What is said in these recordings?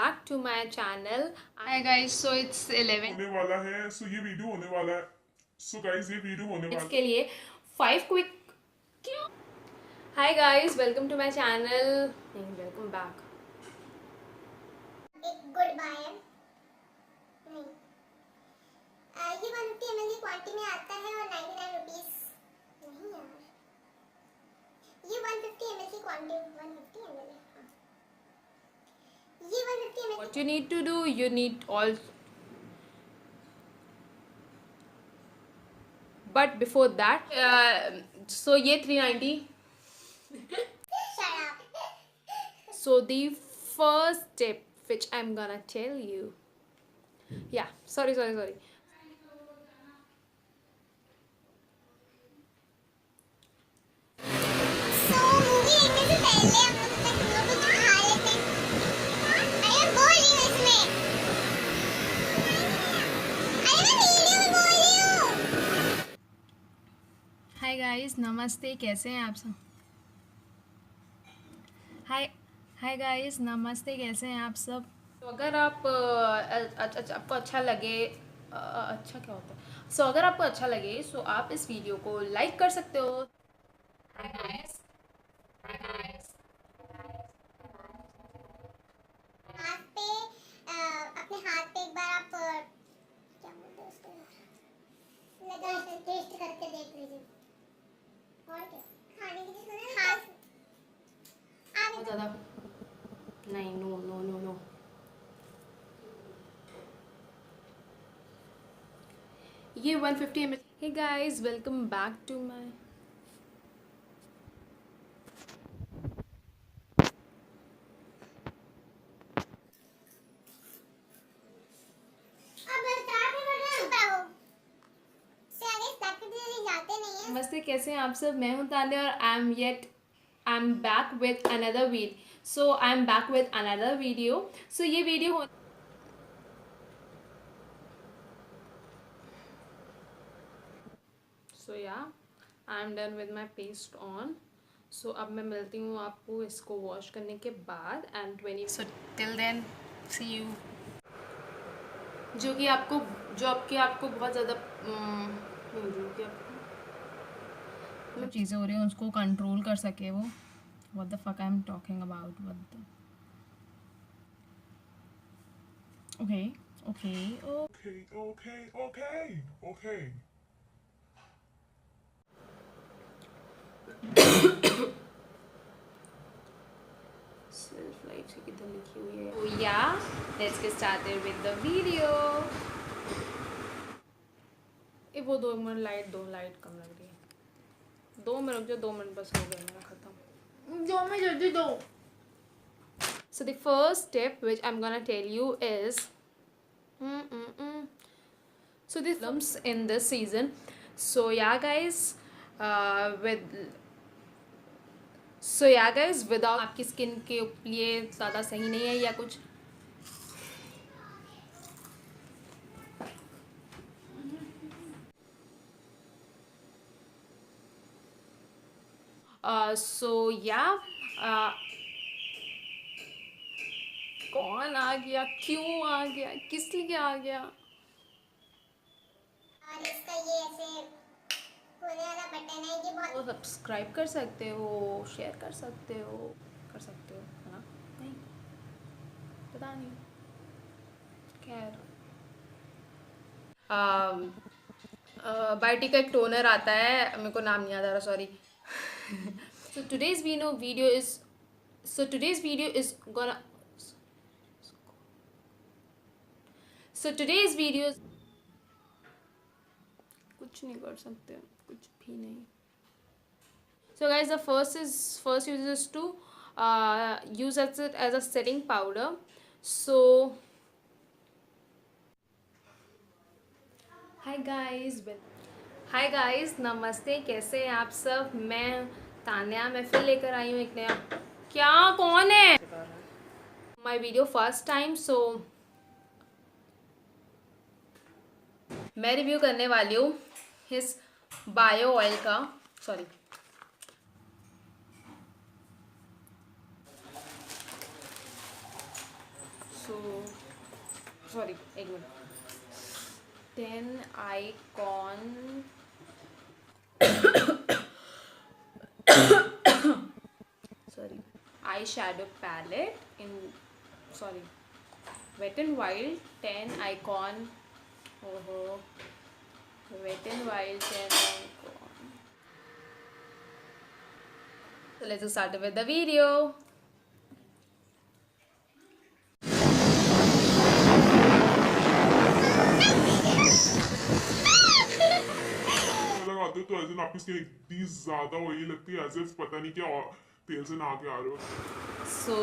back to my channel. Hi guys, so it's 11 होने वाला है. So ये वीडियो होने वाला है. So guys ये वीडियो होने वाला है. इसके लिए 5 quick. Hi guys, welcome to my channel. Welcome back. एक गुड बाय नहीं ये 150 ml की क्वांटिटी में आता है और 99 रुपीस नहीं यार ये 150 ml की क्वांटिटी 150 ml है हाँ. ये 150 ml What you need to do, you need all. But before that, so ये 390. Shut up. So the first tip which I'm gonna tell you, yeah, sorry. So movie देखने से पहले हम लोग कुछ खा लेते हैं. अरे मैं बोल रही हूँ इसमें. अरे मैं वीडियो में बोल रही हूँ. हाय गाइस, नमस्ते, कैसे हैं आप सब? हाय गाइस, नमस्ते, कैसे हैं आप सब? तो अगर आप आपको अच्छा लगे, अच्छा क्या होता है, सो अगर आपको अच्छा लगे सो आप इस वीडियो को लाइक कर सकते हो. हाय गाइस, हाथ पे अपने हाथ पे एक बार आप क्या बोलते हैं उसको लगा कर टेस्ट करके देख लीजिए. और क्या खाने की चीज ना हाथ बहुत ज़्यादा नहीं, नो. ये 150 ml. Hey guys, welcome back to my. अब स्टार्ट कर रहे हैं चुप रहो. से आगे स्टार्ट करते जाते नहीं है. नमस्ते, कैसे हैं आप सब? मैं हूं तान्या और I am back with another video. So I am back with another video. So ये video so yeah I am done with my paste on. So अब मैं मिलती हूँ आपको इसको वॉश करने के बाद and 20. So till then see you. जो आपको बहुत ज़्यादा मतलब चीज़ें हो रही हैं उसको कंट्रोल कर सके वो. What the fuck I'm talking about? What the... Okay. Okay. Self light से किधर लिखी हुई है? Oh yeah, let's get started with the video. वो 2 मिनट लाइट कम लग रही है. 2 मिनट रुक जाओ, 2 मिनट बस हो गया मेरा खत्म. जो मैं जल्दी दो. So the first tip which I'm gonna tell you is so the lumps in this season. So yeah guys, without आपकी स्किन के लिए ज़्यादा सही नहीं है या कुछ. So yeah, कौन आ गया, क्यों आ गया, किस लिए आ गया? और इसका ये ऐसे होने वाला बटन है ये बहुत. वो सब्सक्राइब कर सकते हो, शेयर कर सकते हो, है ना? नहीं, पता नहीं, खैर. बायोटिक का एक टोनर आता है, मेरे को नाम नहीं याद आ रहा, सॉरी. So today's video कुछ नहीं कर सकते, कुछ भी नहीं. So guys, the first use is to use it as a setting powder. So hi guys, नमस्ते, कैसे हैं आप सब? मैं तान्या, मैं फिर लेकर आई हूँ एक नया. क्या, कौन है? My video first time. So मैं रिव्यू करने वाली हूँ इस बायो ऑयल का, सॉरी, So sorry, एक minute. 10 icon sorry eyeshadow palette in sorry wet n wild 10 icon. Oh, wet n wild 10 icon. So let's get started with the video. लगाते हो तो ऐसे आपकी स्किन इतनी ज्यादा ऑयली लगती है ऐसे पता नहीं क्या तेल से नहा के आ रहे हो. So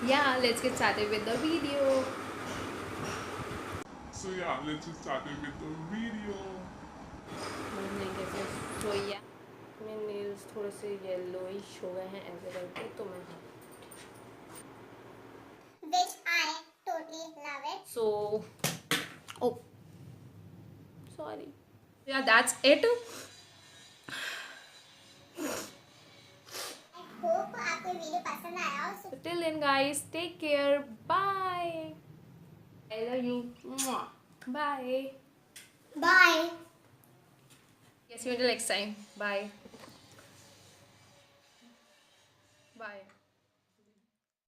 yeah, let's get started with the video. So yeah, let's get started with the video. So yeah, मेरे नेल्स थोड़े से येलोइश हो गए हैं ऐसे करके, तो मैं Which I totally love it. so oh sorry. Yeah, that's it. I hope आपको वीडियो पसंद आया हो. So till then guys, take care. Bye. I love you. Mwah. Bye. Bye. Yes, you until next time. Bye. Bye.